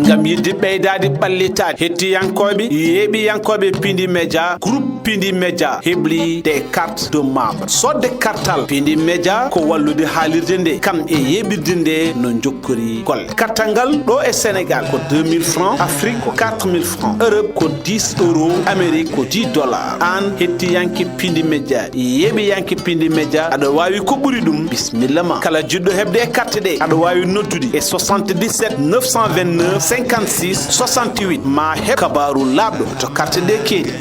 ngam yidde ɓeydade ɓallitade hettiyankoɓe yeeɓiyankoɓe Pindi Média groupe Pindi Média hebli des cartes de membres sodde kartal Pindi Média ko wallude haalirde nde kam e yeɓirde nde no jokkori golle kartal ngal ɗo e Sénégal ko 2000 francs, Afrique ko 4000 francs, Europe ko 10 euros, Amérique ko 10 dollars. An hettiyanke Pindi Média yeeɓiyanke Pindi Média aɗa wawi ko ɓuri ɗum bismillah ma kala jiɗɗo hebde e carte ɗe aɗa wawi noddude e 77 929 56 68 ma heb kabaru labɗo to carte ɗe keedi.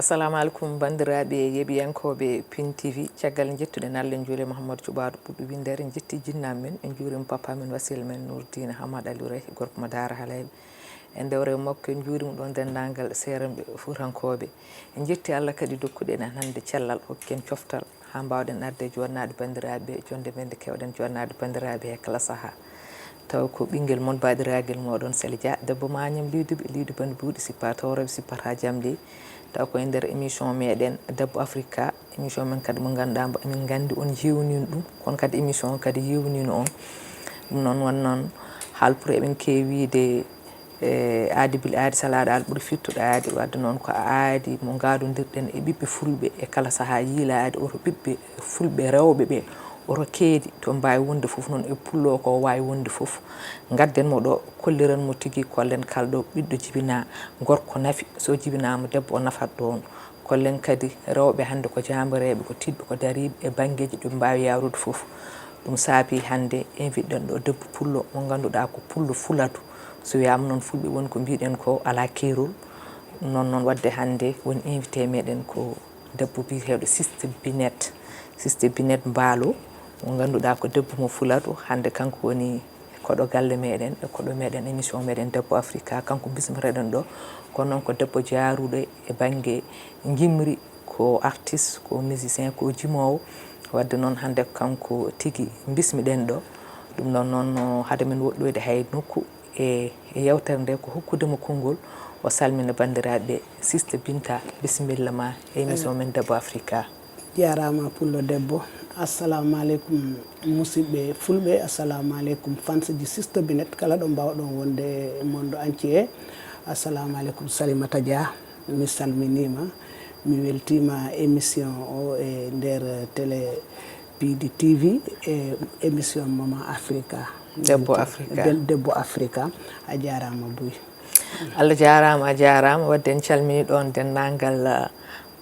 Assalamu alaikum bandiraɓe yeɓiyankoɓe Pin TV caggal jettuɗen Allah en juure Mouhamadou Thioubadou ɓuɗɗo windere en jetti jinnam men en juurima papa men wasil men Nourdine Hamad Aliou Ray gorko mo Daara Halayɓe en dewre makko en juurima ɗon dendagal seeranɓe Fuutankoɓe en jetti Allah kadi dokkuɗen en hande cellal hokken coftal ha mbawɗen arde jonnade bandiraɓe jonde men nde kewɗen jonnade bandiraɓe e kala saaha taw ko ɓinguel moon baɗiragel moɗon Sele Dia debbo mañam liduɓe lidu bande buuɗi sippa tawreɓe sippata jamdi taw ko e nder émission meɗen Debbo Africa émission men kadi mo ganduɗa emin gandi on yewnino ɗum kono kadi émission kadi yewnino on ɗum noon wonnoon haalpuro eɓen kewide aadi bil aadi salaɗa al ɓuuri fittuɗo aadi wadde noon ko aadi mo gadodirɗen e ɓiɓɓe fulɓe e kala saaha yiila aadi oto ɓiɓɓe fulɓe rewɓe ɓe oto keedi to mbawi wonde foof noon e pullo ko wawi wonde foof gadden mo ɗo kolliran mo tigui kollen kalɗo ɓiɗɗo jibina gorko naafi so jibinama debbo o nafat ɗon kollen kadi rewɓe hande ko jambareɓe ko tidɓe ko dariɓe e banggueji ɗo mbawi yawrude foof ɗum saabi hande invite ɗen ɗo debbo pullo mo ganduɗa ko pullo fuladu so wiyama noon fulɓe woni ko mbiɗen ko ala keerol noon wadde hande woni invité meɗen ko debbo biyeteɗo Siste Binet Mbaalo mo ganduɗa ko debbo mo fuladu hande kanko woni koɗo galle meɗen e koɗo meɗen émission meɗen Debbo Africa kanko bismireɗen ɗo kono noon ko debbo jaaruɗo e banggue gimri ko artiste ko musicien ko jimowo wadde noon hande kanko tigui bismiɗen ɗo ɗum ɗon noon haade men woɗɗoyde hay nokku e yewtere nde ko hokkudemo konngol o salmina bandiraɓe Siste Binta bisimilla ma émission men Debbo Africa. Jarama pullo debbo assalamu aleykum musidɓe fulɓe assalamu aleykum fansji Siste Binet kala ɗo mbawɗon wonde e monde entier assalamu aleykum Salimata Dia mi salminima mi weltima émission o e nder télé Pindi TV e émission Maman Africa Debbo Africa a jarama Buy Allah jarama a jarama wadde en calmini ɗon dennagal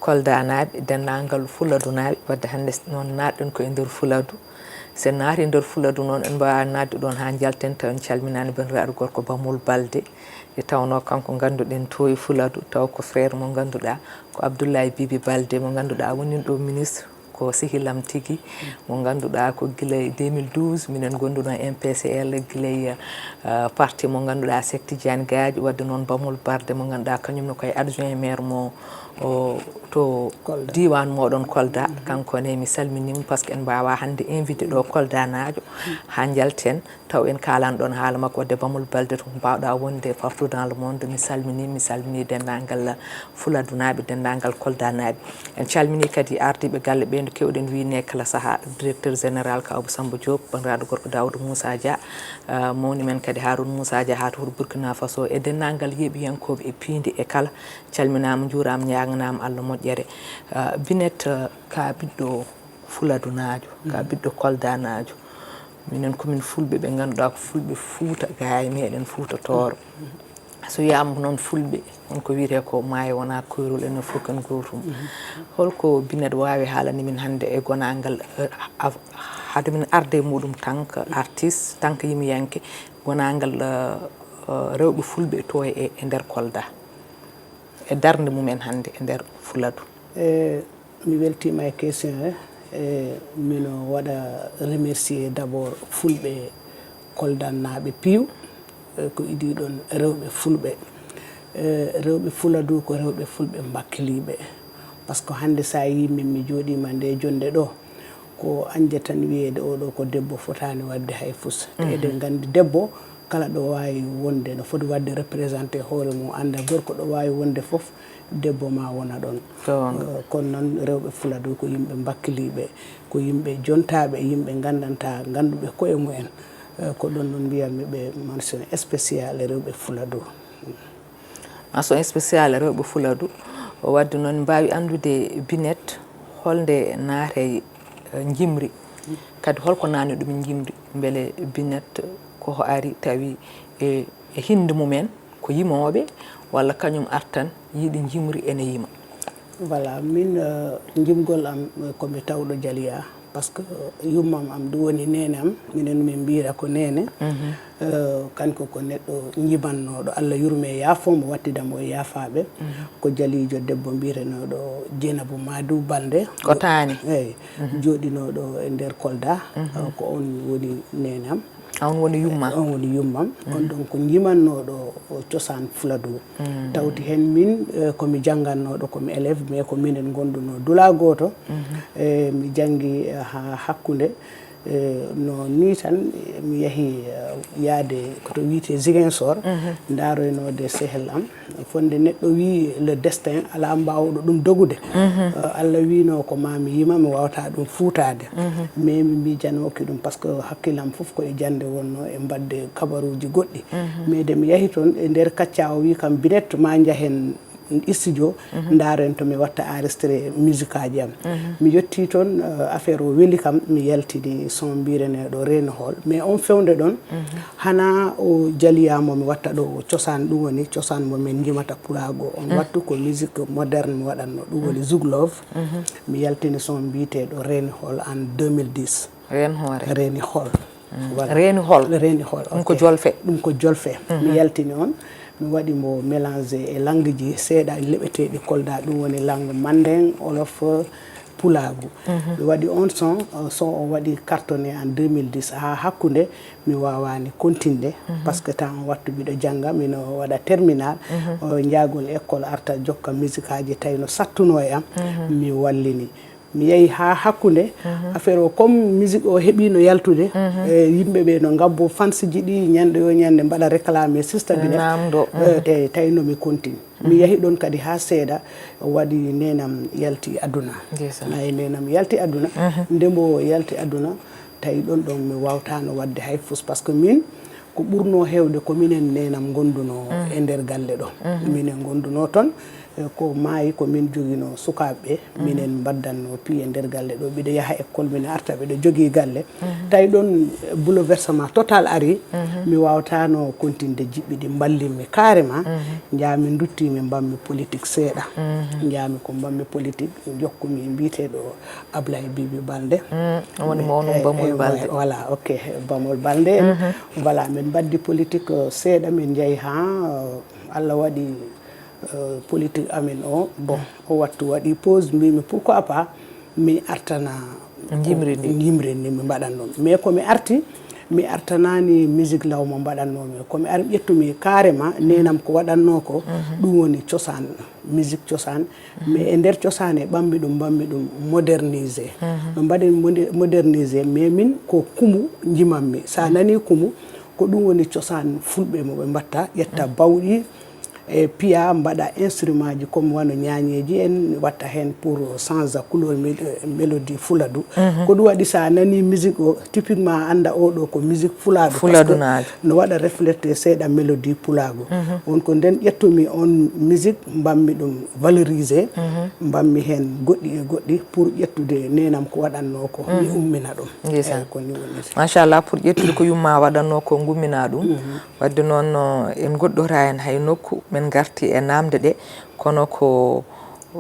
Kolda naaɓe dennagal Fuladu naaɓe wadde hande noon natɗen ko e nder Fuladu sen naati nder Fuladu noon en mbawa nadde ɗon ha jalten taw en calminani bandiraɗo gorko Bamol Balde e tawno kanko ganduɗen to e Fuladu taw ko frère mo ganduɗa ko Abdoulaye Bibi Balde mo ganduɗa woni ɗo ministre ko sihilam tigui mo ganduɗa ko guilay 2012 minen gonduɗon MPCL guilay parti mo ganduɗa Cheikh Tidiane Gadji wadde noon Bamol Balde mo ganduɗa kañumne koye adjoint maire mo to diwan moɗon Kolda kankone mi salminima par ce que en mbawa hande invité ɗo Kolda najo ha jalten taw en kalan ɗon haala makko wadde Bamol Balde to mbawɗa wonde partout dans le monde mi salmini dendagal Fuladu naaɓe dendagal Kolda naaɓe en calmini kadi ardiɓe galle ɓe no kewɗen wine kala saaha directeur général ko Abou Samba Diop bandiraɗo gorko Daoudou Moussa Dia mawni men kadi Harouna Moussa Dia ha to Burkina Faso e dendagal yeeɓiyankoɓe e Pindi e kala calminama juurama ñaganama Allah moƴƴere Binet ka ɓiɗɗo Fuladu najo ka ɓiɗɗo Kolda najo minen komin fulɓe ɓe ganduɗa ko fulɓe Fuuta gaye meɗen Fuuta Tooro so wiyama noon fulɓe wonko wiyete ko maayo wona koyrol enen fof ken gotum holko Binet wawi haalani min hande e gonagal haade min arde e muɗum tanka artiste tanka yimiyanke gonagal rewɓe fulɓe to e nder Kolda e darde mumen hande e nder Fuladu. Mi weltima e question mino waɗa remercier d' abord fulɓe Kolda naaɓe piiw ko idi ɗon rewɓe fulɓe rewɓe Fuladu ko rewɓe fulɓe mbakkiliɓe par ce que hande sa yi min mi joɗima nde jonde ɗo ko anje tan wiyeede oɗo ko debbo fotani wadde hay fus te eɗen gandi debbo kala ɗo wawi wonde no foti wadde représenté hoore mum anda gorko ɗo wawi wonde foof debbo ma wona ɗon kono noon rewɓe Fuladu ko yimɓe bakkiliɓe ko yimɓe jontaɓe yimɓe gandanta ganduɓe koye mumen ko ɗon noon mbiyatmi ɓe mention spécial rewɓe Fuladu mention spécial rewɓe Fuladu wadde noon mbawi andude Binet holde naate jimri kadi holko nani ɗum jimri beele Binet ko ari tawi e hinde mumen ko yimoɓe walla kañum artan yiiɗi jimri ene yima. Voilà min jimgol am komi tawɗo Jaliya par ce que yummam am ɗum woni nene am minen min mbira ko nene kanko ko neɗɗo jimannoɗo Allah yurme yaafomo wattidamo e yaafaɓe ko jalijo debbo mbirenoɗo Dieynabou Madou Balde ko tani eyyi joɗinoɗo e nder Kolda ko on woni nene am on woni yumma on woni yummam on ɗon ko jimannoɗo cosaan Fuladu tawti hen min komi janggannoɗo komi élève mais ko minen gonduno dula goto mi janggi ha hakkude no ni tan mi yahi yaade koto wiite Ziguinchor daroynode sehel am fonde neɗɗo wi le destin ala mbawɗo ɗum dogude Allah wino ko mami yima mi wawata ɗum fuutade mais mi miijanoki ɗum par ce que hakkilam foof koye jande wonno e mbadde kabaruji goɗɗi mais de mi yahi toon e nder kacca o wi kam Binet ma jahen studio ndaren to mi watta enregistré musique aji am mi yetti toon affaire o weeli kam mi yaltini son mbireneɗo Reni Hall mais on fewde ɗon hana o jaliyamo mi watta ɗo cosaan ɗum woni cosaan momin jimata pulago on wattu ko musique moderne mi waɗanno ɗum woni Zuglove mi yaltini son mbiteɗo Reni Hall en 2010 Reni Hall Reni Hall ɗum ko jolfe ɗum ko jolfe mi yaltini on mi waɗi mo mélangé e langue ji seeɗa leɓeteɗi Kolda ɗum woni langue Mandeng Olof Pulagu mi waɗi on son o waɗi cartonné en 2010 ha hakkude mi wawani continde par ce que temps wattu mbiɗo jangga mino waɗa terminal jaagol école arta jokka musique aji tawi no sattuno e am mi wallini mi yehi ha hakkude affaire o comme musique o heeɓino yaltude yimɓeɓe no gabbo fans ji ɗi ñande yo ñande mbaɗa réclamé Sista Binet te tawi nomi continue mi yahi ɗon kadi ha seeɗa waɗi nenam yalti aduna ayi nenam yalti aduna ndembo yalti aduna tawi ɗon mi wawtano wadde hay fus par ce que min ko ɓurno hewde ko minen nenam gonduno e nder galle ɗo minen gonduno toon ko maayi ko min jogino sukaɓe minen baddanno piye nder galle ɗo ɓiɗo yaha école min arta ɓiɗo jogui galle tawi ɗon bouleversement total ari mi wawtano continde jiɓɓi ɗi ballinmi carrément jami duttimi mbammi politique seeɗa jami ko mbammi politique jokkumi mbiteɗo Ablaye Bibi Balde woni mawno Bamol Balde voilà ok Bamol Balde voilà min baddi politique seeɗa min jeeyi ha Allah waɗi politique amin o bon o wattu waɗi pause mbimi pourquoi pas mi artana jimri ni mi mbaɗan ɗon mais komi arti mi artanani musique law mo mbaɗannomi komi ari ƴettumi carrément nenam ko waɗanno ko ɗum woni cosaan musique cosaan mais e nder cosaan e ɓammi ɗum modernisé no mbaɗen modernisé mais min ko kumu jimanmi sa nani kumu ko ɗum woni cosaan fulɓe mo ɓe mbatta ƴetta bawɗi e piya mbaɗa instrument ji comme wano ñañeji en watta hen pour change couleur mélodie Fuladu ko ɗum waɗi sa nani musique o typiquement anda oɗo ko musique Fuladu no waɗa reflété seeɗa mélodie Pulago on ko nden ƴettumi on musique mbammi ɗum valorisé mbammi hen goɗɗi e goɗɗi pour ƴettude nenam ko waɗanno ko mi ummina ɗum ko ni woni machallah pour ƴettude ko yumma waɗanno ko gummina ɗum wadde noon en goɗɗora hen hay nokku men garti e namde ɗe kono ko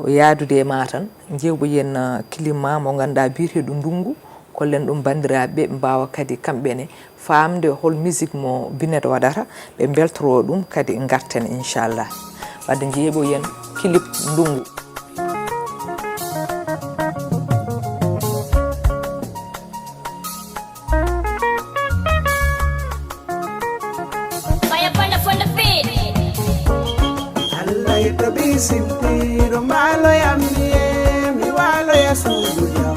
yaadude e ma tan jewɓoyen climat mo ganduɗa biyeteɗo ndungu kollen ɗum bandiraɓe ɓe mbawa kadi kamɓene famde hol musique mo Binet waɗata ɓe beltoro ɗum kadi garten inchallah wadde jeeɓoyen clip ndungu Simpiro malo ya mie mi walo ya sudu ya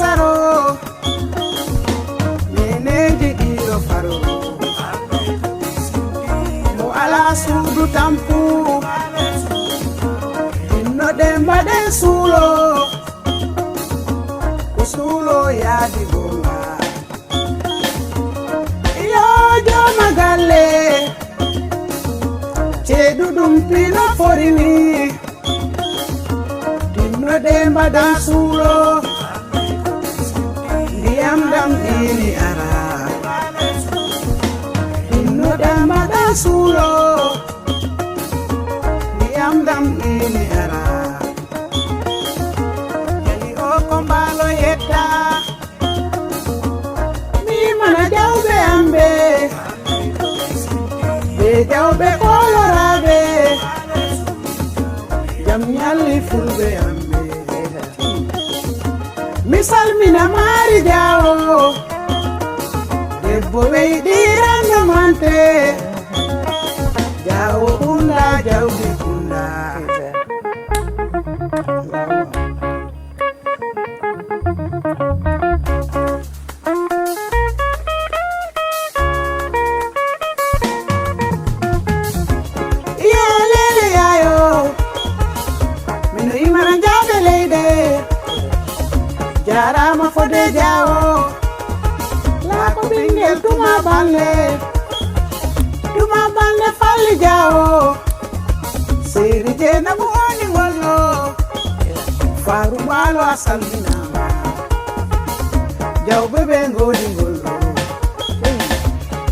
saro neneji ɗiɗo faro mo ala suudu tampu inno Demba den suulo ko suulo yaadi gonga yo joma galle ceeɗu ɗum pino forini inno Demba den suulo ndiyam dam ɗini ara inno Demba den suulo ndiyam dam ɗini ara yani o ko mbalo yetta mi mana jawɓe amɓe ɓe jawɓe koloraɓe jam ñalli fulɓe amɓe mi salmina Mari Jawo debbo weyɗiranno mante Jawo kunda jawdi kunda yelele yayo mino imara jawɓe leyde jarama Fodé Jawo laako ɓingel tuma balle falli Jawo seyri jeenabu woni ngollo faru baalo a salminama jawɓe ɓe ngodi ngollo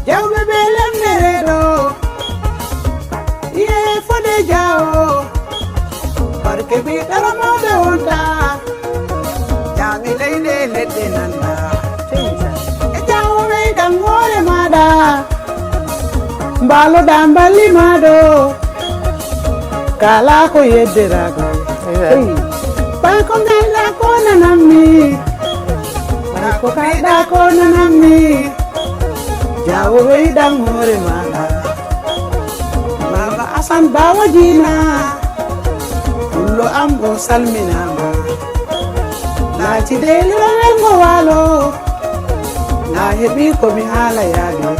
jawɓe ɓe lemnereɗo ye Fodé Jawo barke ɓiɗɗaro mawɓe wonta jaaɓe leyɗe leɗɗe nanda e Jawo weydan hoore maɗa mbaloɗa mballi maɗo kala ko yedderago ɓay ko gayɗa ko nanammi ɓay ko kayɗa ko nanammi Jawo weydan hoore maɗa baba Asan Bawo Jina pullo am o salminama laaci deyliro welgo waalo na heɓi komi haala yaade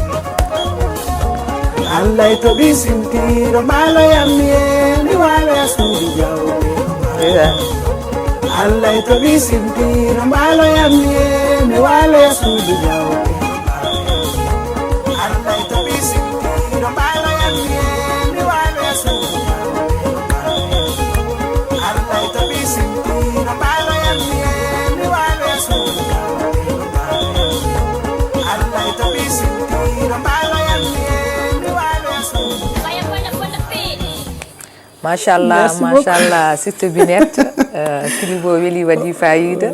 Allah to bi simtiro malo yamye mi wale suudi jawbe Allah to bi simtiro malo yamye mi wale suudi jawbe Allah to bi simtiro malo yamye mi wale suudi jawbe Allah to bi simtiro malo yamye mi wale suudi jawbe Allah to bi simtiro malo yamye machallah sister Binette kilibo weli waɗi fayida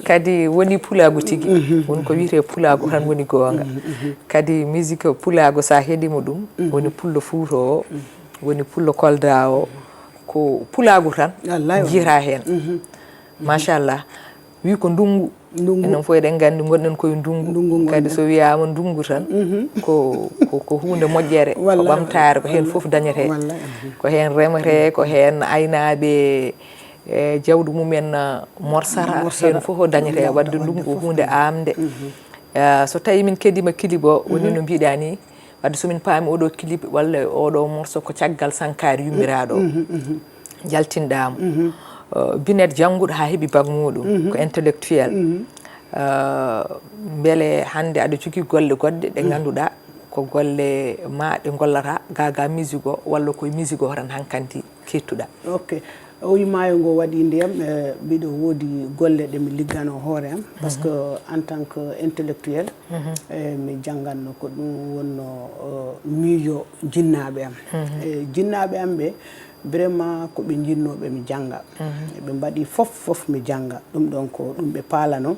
kadi woni pulago tigi woni ko wiyete pulago tan woni gonga kadi musique pulago sa heɗimo ɗum woni pullo Fuuta o woni pullo Kolda o ko pulago tan jira hen machallah wi ko ndungu enen fof eɗen gandi gonɗen koye ndungu kadi so wiyama ndungu tan ko hunde moƴƴere ko ɓamtare ko hen foof dañete ko hen remete ko hen aynaɓe jawdu mumen morsara hen foof dañete wadde ndungu hunde amde so tawi min keɗima clip o woni no mbiɗa ni wadde somin paami oɗo clip walla oɗo morceau ko caggal Sankara yummiraɗo jaltinɗamo Binette jannguɗo ha heeɓi bac muɗum ko intellectuel beele hande aɗa jogui golle goɗɗe ɗe ganduɗa ko golle ma ɗe gollata gaga musique o walla koye musique o tan hankanti kettuɗa ok o wimayo ngo waɗi ndiyam mbiɗo woodi golle ɗe mi liggano hoore am par ce que en tant que intellectuel mi jangganno ko ɗum wonno miijo jinnaɓe am jinnaɓe am ɓe vraiment ko ɓe jinnoɓe mi janga ɓe mbaɗi fof mi janga ɗum ɗon ko ɗum ɓe paalano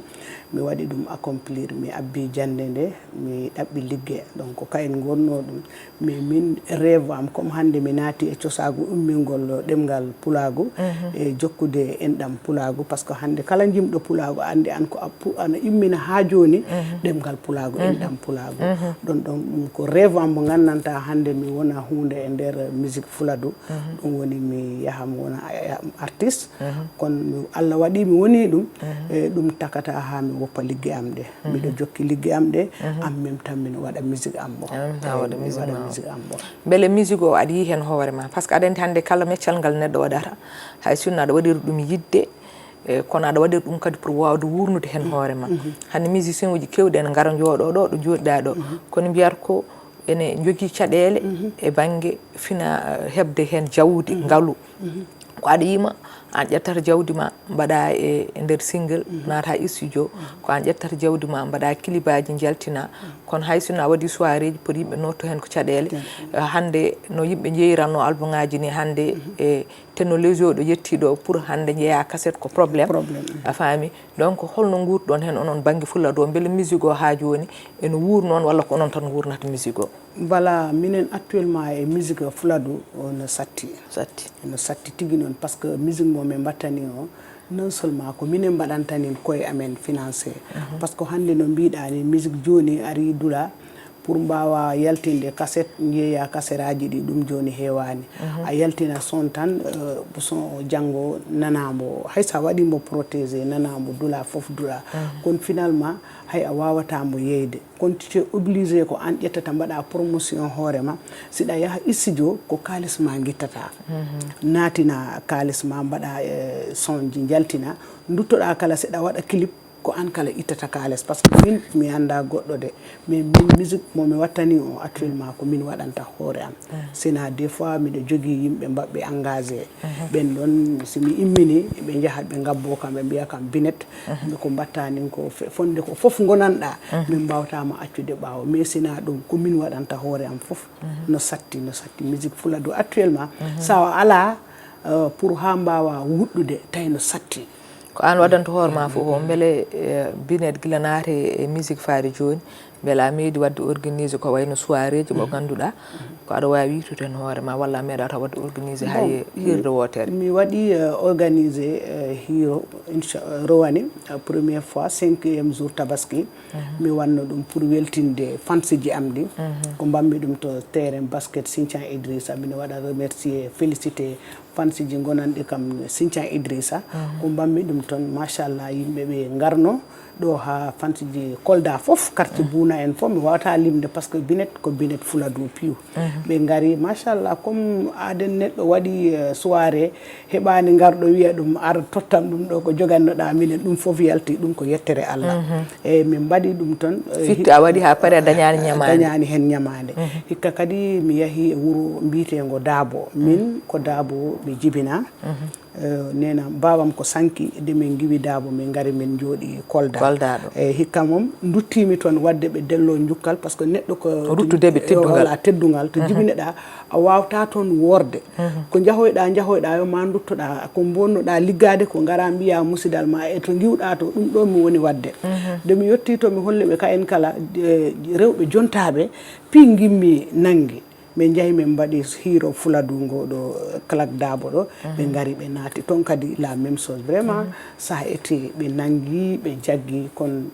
mi waɗi ɗum accomplir mi abbi jande nde mi ɗaɓɓi ligge donc kayen gonno ɗum mais min rêve am comme hande mi naati e cosagu ummingol ɗemgal pulagu e jokkude enɗam pulagu par ce que hande kala jimɗo pulagu andi an ko ana immina ha joni ɗemgal pulagu enɗam pulagu ɗon ɗon ɗum ko rêve am mo gandanta hande mi wona hunde e nder musique fuladu ɗum ɗum woni mi yaha mi wona artiste kono Allah waɗi mi woni ɗum ɗum takata ha mi woppa ligge am ɗe miɗo jokki ligge am ɗe en même temps miɗo waɗa musique am bo waɗa musique am bo beele musique o aɗa yi hen hoore ma par ce que aɗa andi hande kala meccal ngal neɗɗo waɗata hay sinno aɗa waɗiri ɗum yidde kono aɗa waɗiri ɗum kadi pour wawde wurnude hen hoore ma hande musicien uji kewɗi en gara jooɗo ɗo ɗo joɗiɗa ɗo kono mbiyata ko ene jogui caɗele e banggue fina hebde hen jawdi ngaalu ko aɗa yima an ƴettata jawdi ma mbaɗa e nder single nata studio ko an ƴettata jawdi ma mbaɗa clipaji jaltina kono hay sinno a waɗi soirée ji pour yimɓe notto hen ko caɗele hande no yimɓe jeeyiranno album ngaji ni hande e technologie o ɗo yettiɗo pour hande jeeya cassette ko probléme a faami donc holno guurɗon hen onon banggue fulla do beele musique o ha joni ene wuur noon walla ko onon tan wurnata musique o voilà minen actuellement e musique fuladu no satti no satti tigi noon par ce que musique mo min battani o non seulement ko minen mbaɗantanin koye amen financé par ce que hande no mbiɗa ni musique joni ari dula pour mbawa yaltinde cassette jeeya cassette aji ɗi ɗum joni heewani a yaltina son tan son janggo nanamo hay sa waɗimo protégé nanamo dula foof dula kono finalement hay a wawatamo yeyde kono tu es obligé ko an ƴettata mbaɗa promotion hoorema siɗa yaha studio ko kalis ma guittata natina kalis ma mbaɗa son ji jaltina duttoɗa kala seɗa waɗa clip ko an kala ittata kalis par ce que min mi anda goɗɗo de mais min musique momi wattani o actuellement ko min waɗanta hoore am sina des fois miɗo jogui yimɓe mbaɓɓe engagé ɓen ɗon somi immini ɓe jahat ɓe gabbo kam ɓe mbiya kam Binet ko mbattani ko fonde ko foof gonanɗa min mbawtama accude ɓawo mais sina ɗum ko min waɗanta hoore am foof no satti musique fuladu actuellement sa ala pour ha mbawa wuɗɗude tawi no satti ko an waɗanta hoore ma fof o beele Binet gila naate e musique faari joni beele a meeɗi wadde organisé ko wayno soirée ji mo ganduɗa ko aɗa wawi witude hen hoore ma walla a meeɗata wadde organisé hay hirde wotere mi waɗi organisé hiro rowani première fois 5e jour tabaski mi wanno ɗum pour weltinde fansiji am ɗi ko mbammi ɗum to terrain basket Sinthian Idrissa mino waɗa remercier félicité fansiji gonanɗi kam Sinthian Idrissa ko mbammi ɗum ton machallah yimɓe ɓe garno ɗo ha fansiji Kolda fof quartier Bouna en fof mi wawata limde par ce que Binet ko Binet Fuladu piw ɓe gari machallah comme aden neɗɗo waɗi soirée heɓani garɗo wiya ɗum ar tottam ɗum ɗo ko jogannoɗa minen ɗum fof yalti ɗum ko yettere Allah e min mbaɗi ɗum ton fitti a waɗi ha paari a dañani hen ñamade hikka kadi mi yahi e wuuro mbitego Dabo min ko Dabo ɓe jibina nena mbawam ko sanki de min giwi Dabo min gari min jooɗi Kolda e hikka mom duttimi toon wadde ɓe dello jukkal par ce que neɗɗo ko ruttudeɓe teddugal to jibineɗa a wawta toon worde ko jahoyɗa yo ma duttoɗa ko bonnoɗa liggade ko gara mbiya musidal ma e to giwɗa to ɗum ɗo mi woni wadde de mi yetti to mi holliɓe ka en kala rewɓe jontaɓe pi gimmi nangui min jahi min mbaɗi hiro Fuladu ngoɗo Claque Dabo ɗo ɓe gari ɓe naati toon kadi la même chose vraiment sa ete ɓe nangui ɓe jaggui kono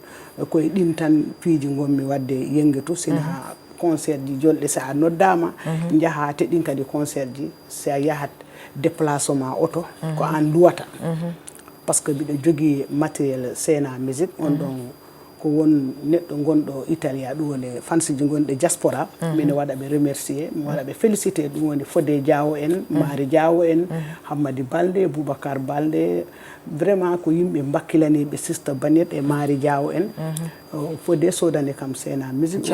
koye ɗin tan piiji gonmi wadde yengetu sina concert ji jolɗe sa noddama jaaha teɗin kadi concert ji sa yahat déplacement auto ko an luwata par ce que mbiɗo jogui matériel scéna musique on ɗon ko won neɗɗo gonɗo Italia ɗum woni fansiji gonɗe diaspora mine waɗa ɓe remercier mi waɗa ɓe félicité ɗum woni Fodé Diawo en Mari Diawo en Hammadi Balde Boubacar Balde vraiment ko yimɓe bakkilaniɓe Sista Banet e Mari Diawo en Fodé sodani kam scéna musique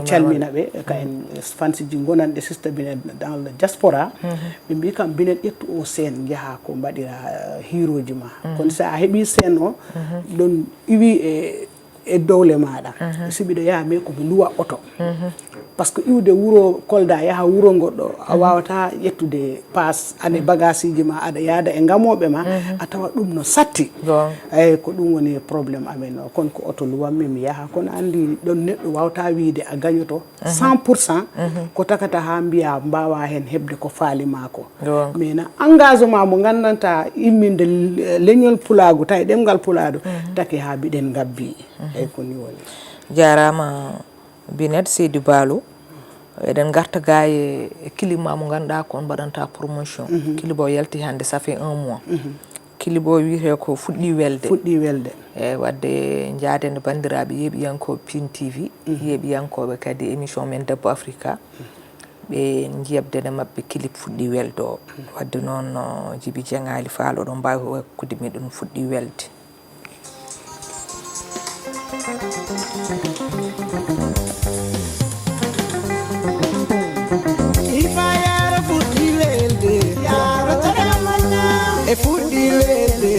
calmina ɓe ka en fansiji gonanɗe Sista Binet dans le diaspora ɓe mbi kam Binet ƴettu o scène jaaha ko mbaɗira hiroji ma kono sa a heeɓi scène o ɗon iwi e dowle maɗa si mbiɗo yaha mais komi luwa auto par ce que iwde wuuro Kolda yaha wuuro goɗɗo a wawata ƴettude passe ane bagage ji ma aɗa yaada e gamoɓe ma a tawa ɗum no satti eyyi ko ɗum woni probléme amen o kono ko auto luwanmi mi yaha kono andi ɗon neɗɗo wawta wiide a gañoto 100% ko takata ha mbiya mbawa hen hebde ko faali mako mais na engagement mo gandanta imminde leñol pulagu tawi ɗemgal puladu taki ha biɗen gabbi eyyi ko ni woni jarama Binet Seydou Balo eɗen garta ga e climat mo ganduɗa ko on mbaɗanta promotion clip o yalti hande ça fait 1 mois clip o wiyete ko fuɗɗi welde e wadde jaadende bandiraɓe yeeɓiyankoɓe Pin TV yeeɓiyankoɓe kadi émission men Debbo Africa ɓe jiyabdene mabɓe clip fuɗɗi welde o wadde noon Djiby Dieng Ali Fall oɗon mbawi wakkude meɗen fuɗɗi welde. E fuɗɗi welde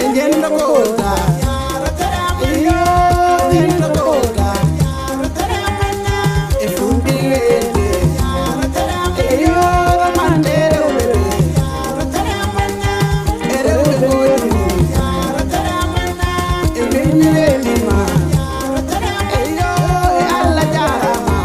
e jendo koda jendo koda e fuɗɗi welde mande rewɓe e rewɓe goɗɗi e ɓenni weldima Allah jarama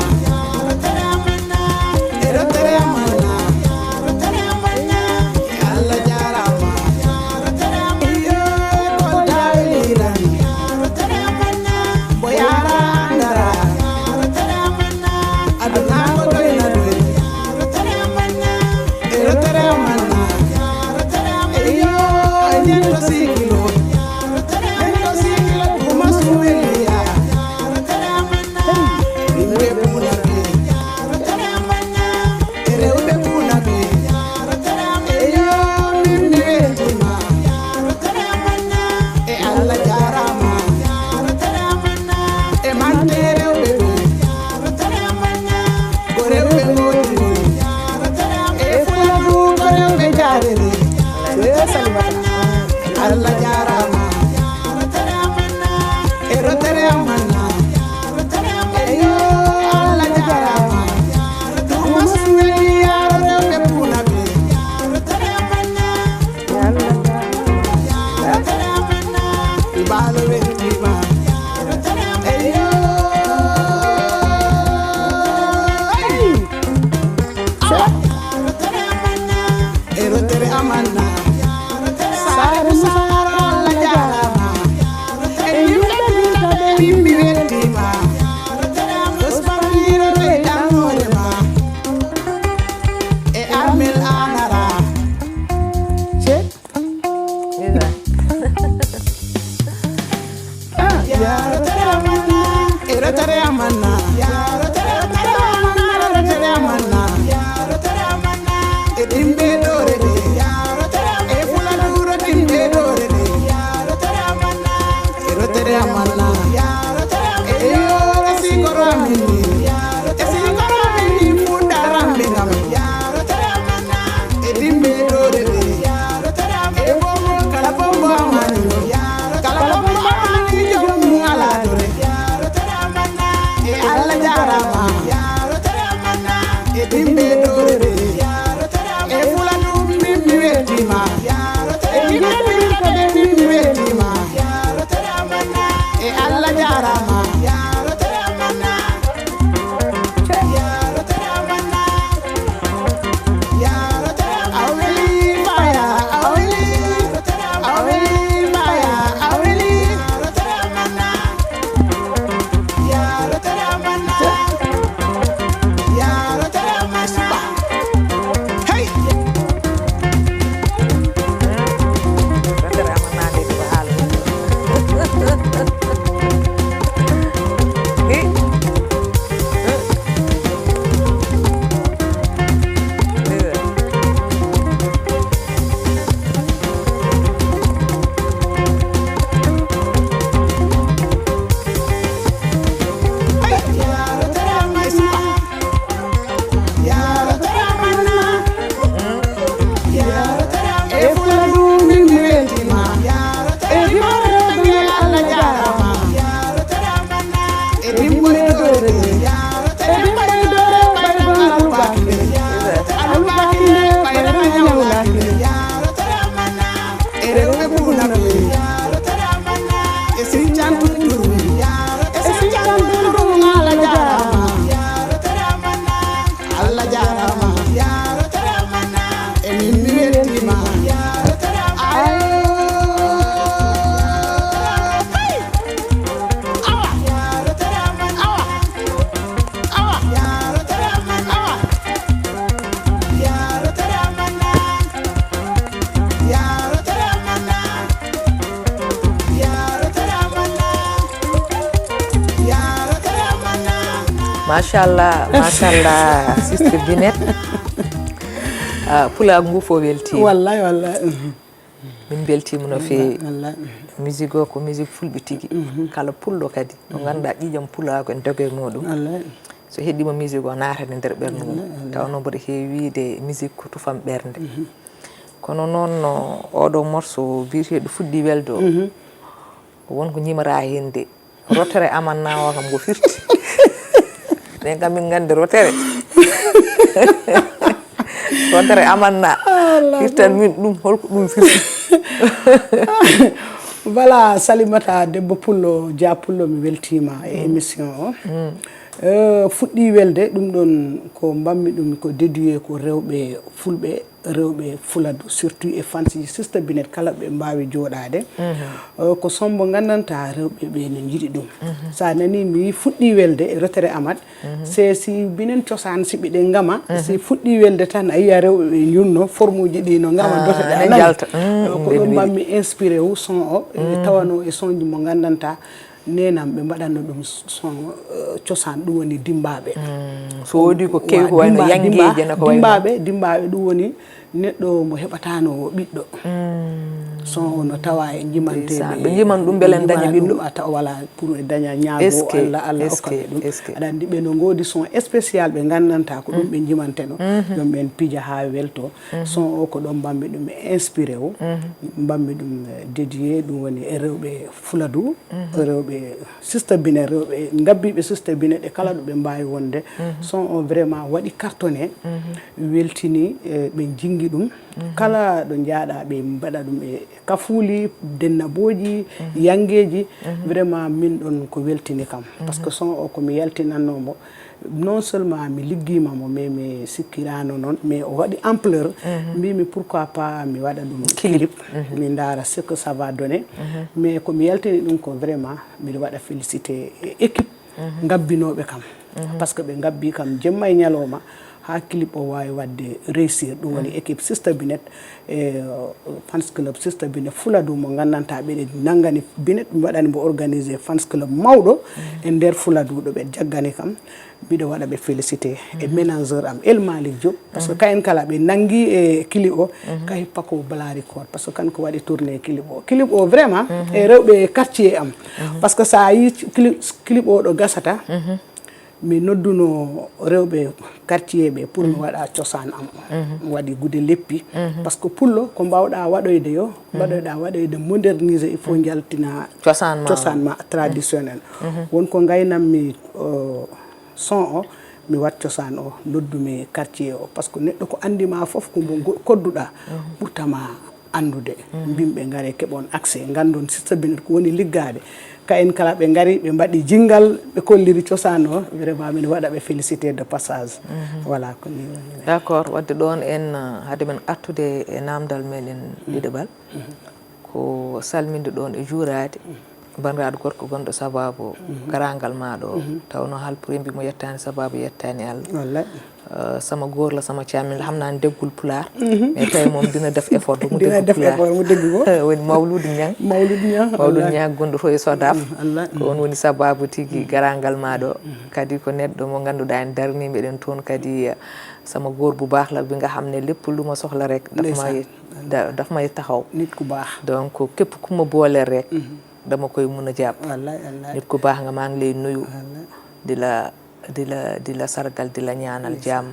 machallah sister Binet pula ngu fo welti wallahi min beltima no feewi musique o ko musique fulɓe tigi kala pullo kadi no ganduɗa ƴiƴam pulago en dogue muɗum so heeɗima musique o natane nder ɓernde mum tawno mboɗo heewi wiide musique ko tufam ɓernde kono noon oɗo morceau biyeteɗo fuɗɗi welde o wonko ñimara hen de rotere amanna o kam go firti ɗen kam min gandi rotere rotere amanna firtan min ɗum holko ɗum firti voilà Salimata debbo pullo Dia Pullo mi weltima e émission o fuɗɗi welde ɗum ɗon ko mbammi ɗum ko dédié ko rewɓe fulɓe rewɓe fuladu surtout e fansi Sister Binet kala ɓe mbawi joɗade ko sombo gandanta rewɓe ɓe ne jiiɗi ɗum sa nani mi fuɗɗi welde e rotere Amad c'est si binen cosaan si ɓiɗe gama si fuɗɗi welde tan a yiya rewɓe ɓe junno forme uji ɗi no gama doteɗe jalta ko ɗum mbammi inspiré wu son o tawano e son ji mo gandanta nenam ɓe mbaɗanno ɗum son cosaan ɗum woni dimbaɓe so wodi ko kewi ko wayno yangeje nako wayno dimbaɓe ɗum woni neɗɗo mo heɓatano ɓiɗɗo son no tawa e jimanteɓe ɓe jiman ɗum beele daña ɓiɗɗo a tawa wala pour daña ñaago Allah hokkaɓe ɗum aɗa andi ɓe no godi son spécial ɓe gandanta ko ɗum ɓe jimanteno ɗum ɓen pija ha welto son o ko ɗon mbammi ɗum inspiré o mbammi ɗum dédié ɗum woni e rewɓe Fuladu rewɓe Sister Binet rewɓe gabbiɓe Sister Binet e kala ɗo ɓe mbawi wonde son o vraiment waɗi cartonné weltini ɓe jingi ɗum kala ɗo jaaɗa ɓe mbaɗa ɗum e kafuli dennaboji yangeji vraiment min ɗon ko weltini kam par ce que son o komi yaltinannomo non seulement mi ligguimamo mais mi sikkirano noon mais o waɗi ampleur mbimi pourquoi pas mi waɗa ɗum clip mi dara ce que ça va donner mais komi yaltini ɗum ko vraiment miɗo waɗa félicité équipe gabbinoɓe kam par ce que ɓe gabbi kam jemma e ñalowma ha clip o wawi wadde réussir ɗum woni équipe Sister Binet e fans club Sister Binet Fuladu mo gandanta ɓeɗe nangani Binet ɓe waɗani mbo organisé fans club mawɗo e nder Fuladu ɗo ɓe jaggani kam mbiɗo waɗa ɓe félicité e ménageur am El Malick Diop par ce que kayen kala ɓe nangui e clip o kay pako Balari Kor par ce que kanko waɗi tourné clip o vraiment e rewɓe quartier am par ce que sa yi clip o ɗo gasata mi nodduno rewɓe quartier ɓe pour mi waɗa cosaan am waɗi gude leppi par ce que pullo ko mbawɗa waɗoyde yo mbaɗoyɗa waɗoyde moderniser il faut jaltina cosaan ma traditionnel wonko gaynanmi son o mi wat cosaan o noddumi quartier o par ce que neɗɗo ko andima foof ko mbo kodduɗa ɓurtama andude mbimɓe gaare keɓon accès gandon Sister Binet ko woni liggaɓe kayen kala ɓe gari ɓe mbaɗi jingal ɓe kolliri cosaan o vraiment min waɗa ɓe félicité de passage voilà ko ni woni d' accord wadde ɗon en haade men artude e namdal meɗen ɗiɗaɓal ko salminde ɗon e juurade bandiraɗo gorko gonɗo sababu garagal maɗo tawno halpuri mbimo yettani sababu yettani Allah sama góor la sama càmmiñ la xam naa ne déggul pulaar mais tey moom dina def effort bu mu dégg pulaar woni Mawludu Ñang gonɗo to e Sodaf ko on woni sababu tigi garangal maɗo kadi ko neɗɗo mo ganduɗa en darnimi eɗen toon kadi sama góor bu baax la bi nga xam ne lépp lu ma soxla rek daf may taxaw nit ku baax donc képp ku ma booleel rek dama koy mun a jàpp nit ku baax nga maa ngi lay nuyu di la sargal di la ñaanal jàmm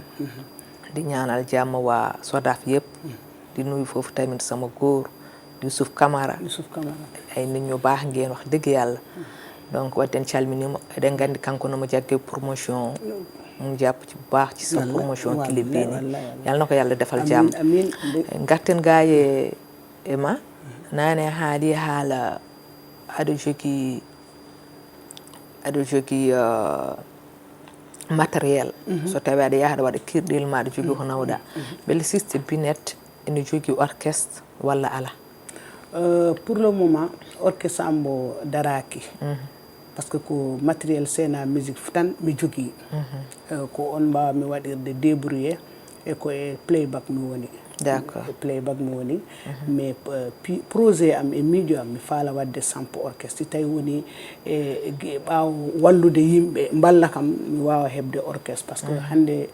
di ñaanal jàmm waa Sodaf yëpp di nuyu foofu tamit sama góor Youssouf Camara ay nit ñu baax ngeen wax dëgg yàlla donc wadden calminimo eɗen gandi kanko nomo jagge promotion mu jàpp ci bu baax ci sa promotion clip bi ni yàlla na ko yàlla defal jàmm garten gaaye ema nane haali haala aɗa jogui matériel so tawi aɗa yaha aɗa waɗa kirɗel ma aɗa jogui ko nawɗa beele Sister Binet ene jogui orchestre walla ala pour le moment orchestre ambo daraki par ce que ko matériel sena musique tan mi jogui ko on mbawami waɗirde débrouillé e ko e playback mi woni d'accord playback mi woni mais projet am e miijo am mi faala wadde sampo orchestre tawi woni e ɓaawo wallude yimɓe mballa kam mi waawa heɓde orchestre par ce que hannde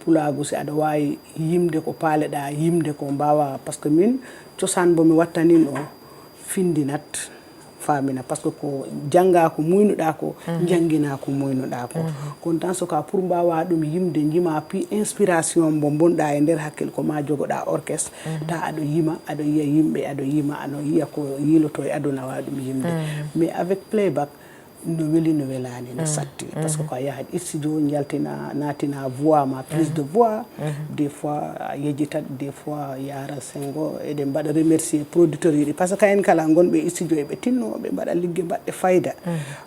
pulaagu si aɗa waawi yimde ko paaleɗaa yimde ko mbaawa par ce que min cosaan bo mi wattanin o findinat famina par ce que ko jannga ko muynuɗaa ko janngina ko muynuɗaa ko kono tan so ka pour mbawa ɗum yimde jima pi inspiration mo bonɗa e nder hakkille ko ma jogoɗa orchestre ta aɗa yima aɗa yiya yimɓe aɗa yima aɗa yiya ko yiloto e aduna wawi ɗum yimde mais avec playback no weli no welani no satti par ce que ko a yahat studio jaltina natina voix ma prise de voix des fois a yejjitat des fois yara sengo eɗen mbaɗa remercier producteur yiɗi par ce que kayen kala gonɓe studio eɓe tinno ɓe mbaɗa liggue mbaɗɗe fayda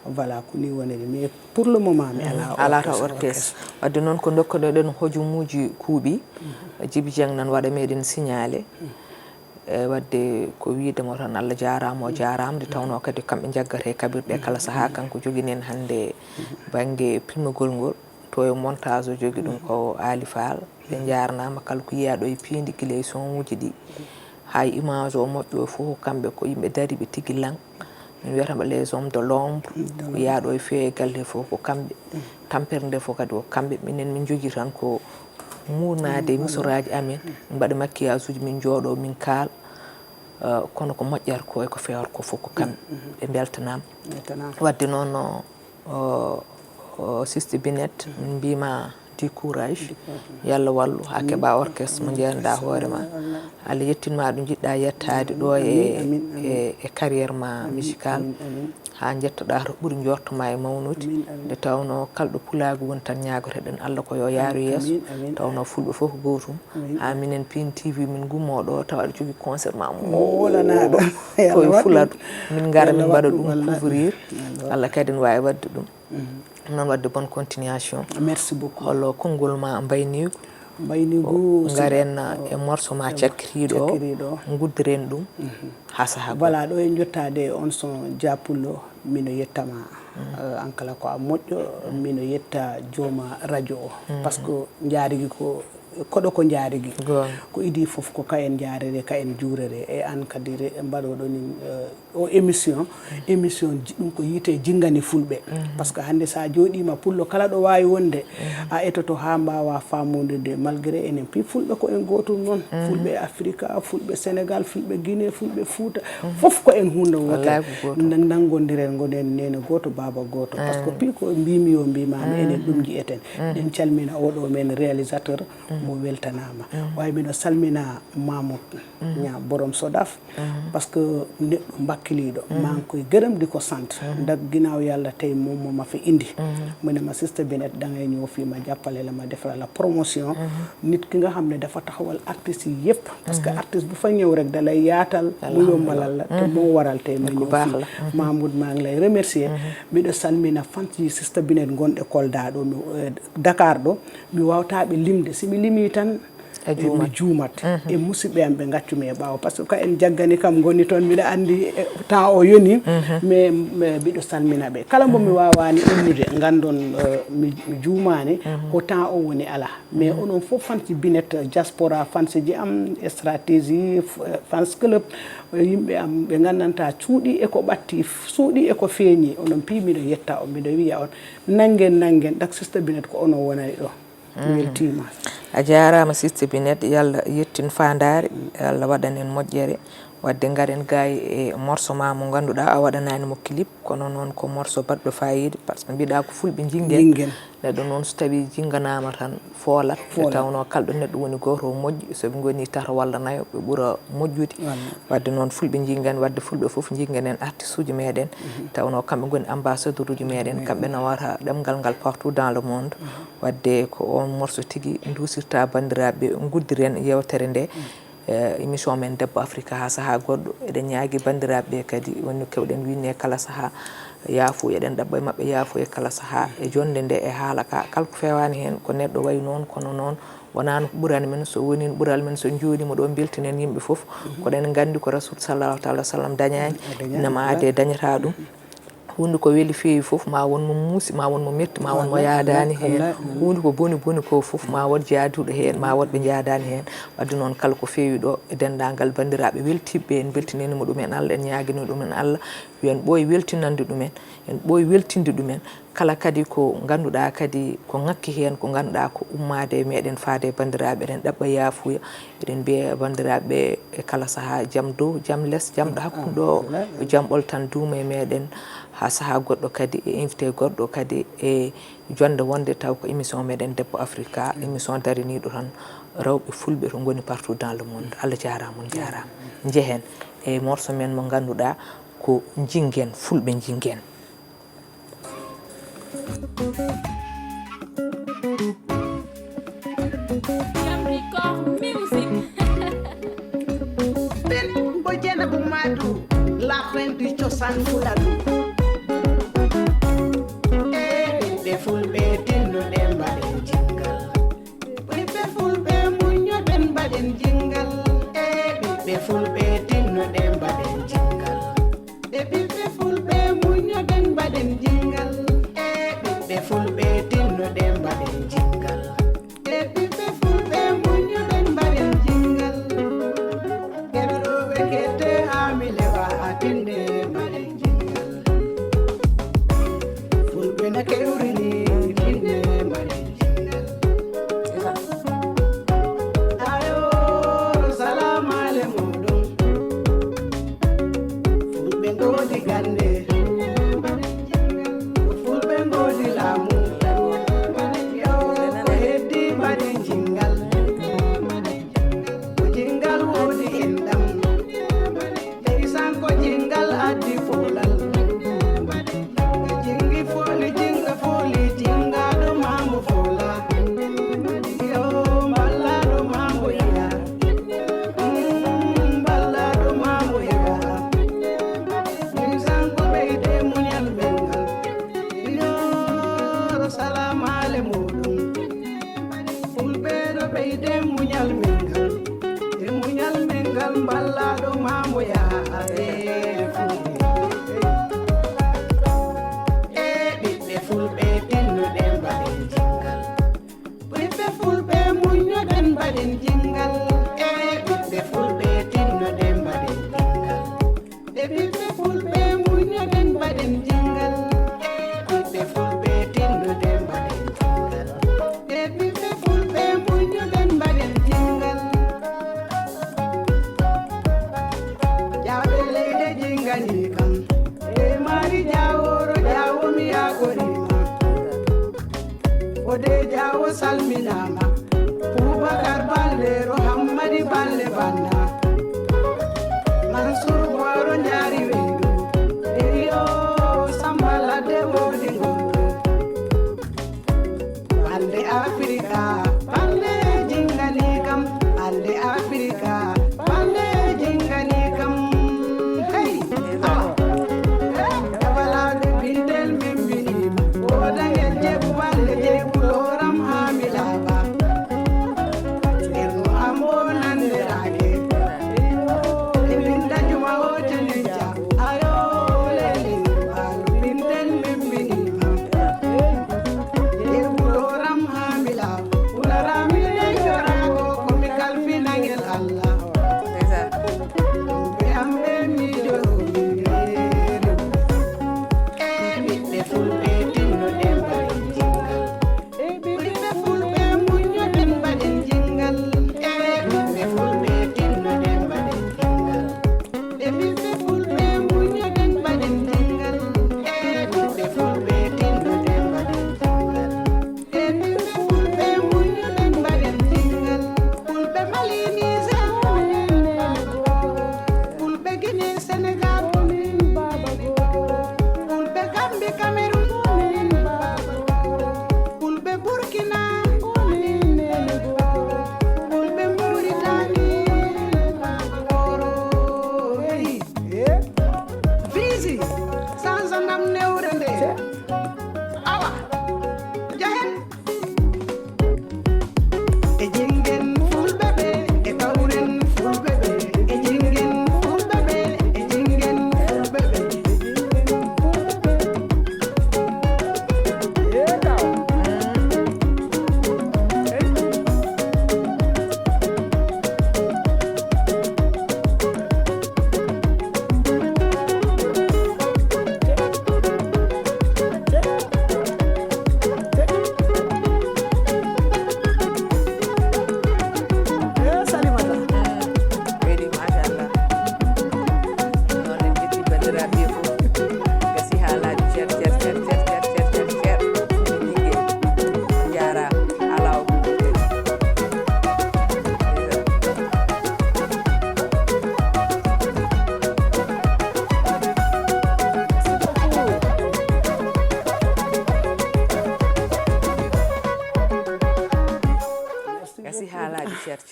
voilà ko ni woniri mais pour le moment mi alata orchestre wadde noon ko dokkoɗoɗen hojumuji kuuɓi Djiby Dieng nan waɗa meɗen signalé wadde ko wiidemo tan Allah jarama o jarama nde tawno kadi kamɓe jaggate kabirɗe kala saaha kanko joginen hande banggue pilmogol ngol to e montage o jogui ɗum ko Ali Fall ɓe jarnama kala ko yiyaɗo e piindi guila e son uji ɗi hay image o moƴƴo fof kamɓe ko yimɓe dariɓe tigui lang min wiyatama les hommes de l'ombre ko yiyaɗo e feewi galle fof ko kamɓe tampere nde fof kadi ko kamɓe minen min jogui tan ko murnade misoraji amen min mbaɗa maquillage uji min jooɗo min kaal kono ko moƴƴata ko e ko fewata ko fof ko kamɓe ɓe beltanama wadde noon Sister Binet min mbima du courage yalla wallu ha keɓa orchestre mo jeeyanoɗa hoore ma Allah yettinma ɗo jiɗɗa yettade ɗo e carriére ma musical ha jettoɗa to ɓuuri jortoma e mawnude nde tawno kalɗo pulagu woni tan ñagoteɗen Allah ko yo yaaru yeeso tawno fulɓe fof ko gotum ha minen Pin TV min gummo ɗo tawa aɗa jogui concert ma molanaɗo koye fuladu min gara min mbaɗa ɗum couvrir Allah kadi ne wawi wadde ɗum noon wadde bonne continuation merci beaucoup hollo konngol ma mbaynigu garen e morceau ma cakkiriɗo guddiren ɗum ha saaha voilà ɗo e jottade on son Diapullo mino yettama an kala ko a moƴƴo mino yetta jooma radio o par ce que jaarigui ko koɗo ko jaarigui ko idi foof ko ka en jaarere ka en juurere e an kadi mbaɗoɗo ni o émission ɗum ko yiite jinggani fulɓe par ce que hande sa jooɗima pullo kala ɗo wawi wonde a etoto ha mbawa famodude malgré enen pi fulɓe ko en gotum noon fulɓe Afrique fulɓe Sénégal fulɓe Guinée fulɓe Fouta foof ko en hunde wotere nanggodiren gonen nene goto baba goto par ce que pi ko mbimi yo mbimami enen ɗum jiyeten ɗen calmina oɗo men réalisateur mo weltanama way mino salmina Mamoud ña borom Sodaf parce que neɗɗo bakkiliɗo man koye gërëmde ko sant dag ginaaw yalla tay moom ma fi indi mu ne ma Sister Binet da ngay ñëw fii ma jàppale la ma defal la promotion nit ki nga xam ne dafa taxawal artiste yi yépp parce que artiste bu fa ñëw rek da lay yaatal mu yombalal la te moo waral tay ma ñëw fii Mamoud maa ngi lay remercier miɗo salmina fans yi Sister Binet gonɗe Kolda ɗo Dakar ɗo mi wawtaɓe limde simi limi tan mi juumat e musidɓe am ɓe gaccumi e ɓaawo par ce que ka en jaggani kam goni toon mbiɗa andi temps o yoni mais mbiɗo salmina ɓe kala mbo mi wawani innude gandon mi juumani ko temps o woni ala mais onon fof fansi Binet diaspora fansi ji am stratégie fans club yimɓe am ɓe gandanta cuuɗi eko ɓatti suuɗi eko feeñi onon pi miɗo yetta on miɗo wiya on nanguen dak Sister Binet ko onon wonani ɗo weltima a jarama Sister Binet yalla yettin fandare Allah waɗan en moƴƴere wadde garen gayi e morceau ma mo ganduɗa a waɗanani mo clip kono noon ko morceau baɗɗo fayida par ce que mbiɗa ko fulɓe jinguen neɗɗo noon so tawi jingganama tan foolat nde tawno kalɗo neɗɗo woni goto o moƴƴi soɓe goni tata walla nayo ɓe ɓuura moƴƴude wadde noon fulɓe jinguen wadde fulɓe foof jinguen en artiste uji meɗen tawno kamɓe goni ambassadeur uji meɗen kamɓe nawata ɗemgal ngal partout dans le monde wadde ko on morceau tigui dusirta bandiraɓe guddiren yewtere nde émission men Debbo Africa ha saaha goɗɗo eɗen ñaagui bandiraɓe kadi woni kewɗen winne kala saaha yaafo eɗen ɗaɓɓa e mabɓe yaafo e kala saaha e jonde nde e haala ka kala ko fewani hen ko neɗɗo way noon kono noon wonano ko ɓurani men so woni ɓuural men so joɗima ɗo beltinen yimɓe foof koɗen gandi ko Rasul sallallahu taala sallam dañani inama aade dañata ɗum hunde ko weli feewi fof ma won mo muusi ma won mo metti ma won mo yaadani heen hunde ko boni ko fof ma won jaaduɗo heen ma won ɓe jaadani heen wadde noon kala ko feewi ɗo e dendagal bandiraɓe weltiɓe en beltinanimo ɗumen Allah en ñaguino ɗumen Allah yo en ɓooy weltinande ɗumen en ɓooy weltinde ɗumen kala kadi ko ganduɗa kadi ko ngakki heen ko ganduɗa ko ummade e meɗen faade e bandiraɓe eɗen ɗaɓɓa yaafuya eɗen mbiya bandiraɓe e kala saaha jaam dow jaam less jaam ɗo hakkude ɗo jaam ɓoltan duuma e meɗen ha saaha goɗɗo kadi e invité goɗɗo kadi e jonde wonde taw ko émission meɗen Debbo Africa émission dariniɗo tan rewɓe fulɓe to goni partout dans le monde Allah jarama on jarama jehen e morceau men mo ganduɗa ko jingen fulɓe jingen Ben bojena bu madu la fin du chosan fuladu be fulbe tinno dem baden jingal be fulbe munyo den baden jingal be fulbe tinno dem baden jingal be fulbe munyo den baden jingal be fulbe tinno dem baden jingal be fulbe munyo den baden jingal kero be kete amile wa atinde baden jingal fulbe na keurini tinne baden jingal ayo salam alaikum fulbe ngodi gande fulbe ngodi lamu yo heddi baden jingal jingal wodi endam deysan ko jingal addi folal jingi foli jinga foli jinga do mambo fola yo balla do mambo ya balla do mambo ya deysan ko beyde munyal bengal yo salam alaikum fulbe do beyde munyal bengal e munyal bengal balla do mambo ya be fulbe tinno dem baden jingal be fulbe munyo den baden jingal be fulbe tinno dem baden jingal be fulbe munyo den baden jingal be fulbe tinno dem baden jingal be fulbe munyo den baden jingal jabe leyde jingani kam e mari jaworo jawo mi yakorima ode jawo salminama Boubacar Ballero Hammadi Balle Banna Mansour Boiro Nyari Wendu Eyo Sambala de Wodi Ngondo Balle Africa Balle jingani kam Balle Africa Balle jingani kam hey Balade bindel membini Oda jebu balle jebu loram hamilaba Erno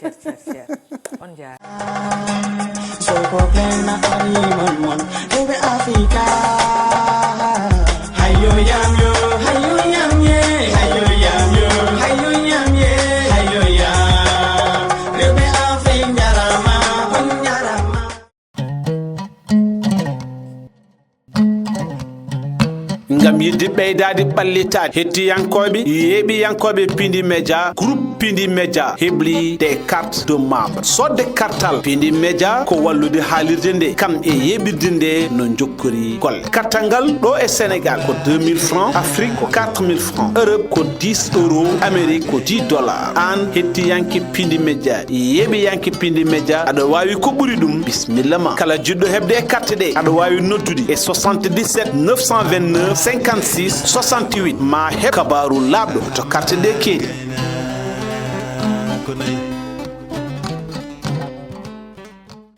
cer on jaar Soko plena ari mon Rebe Africa Hayo yam ye Hayo yam ye Rebe Africa nyarama ngam yidde ɓeydade ɓallitade hettiyankoɓe yeeɓiyankoɓe Pindi Média groupe Pindi Média hebli des cartes de membres sodde kartal Pindi Média ko wallude haalirde nde kam e yeɓirde nde no jokkori golle kartal ngal ɗo e Sénégal ko 2000 francs Afrique ko 4000 francs Europe ko 10 euros Amérique ko 10 dollars an hettiyanke Pindi Média yeeɓiyanke Pindi Média aɗa wawi ko ɓuuri ɗum bisimilla ma kala jiɗɗo hebde e carte ɗe aɗa wawi noddude e 77 929 56 68 ma heb kabaru labɗo to carte ɗe keedi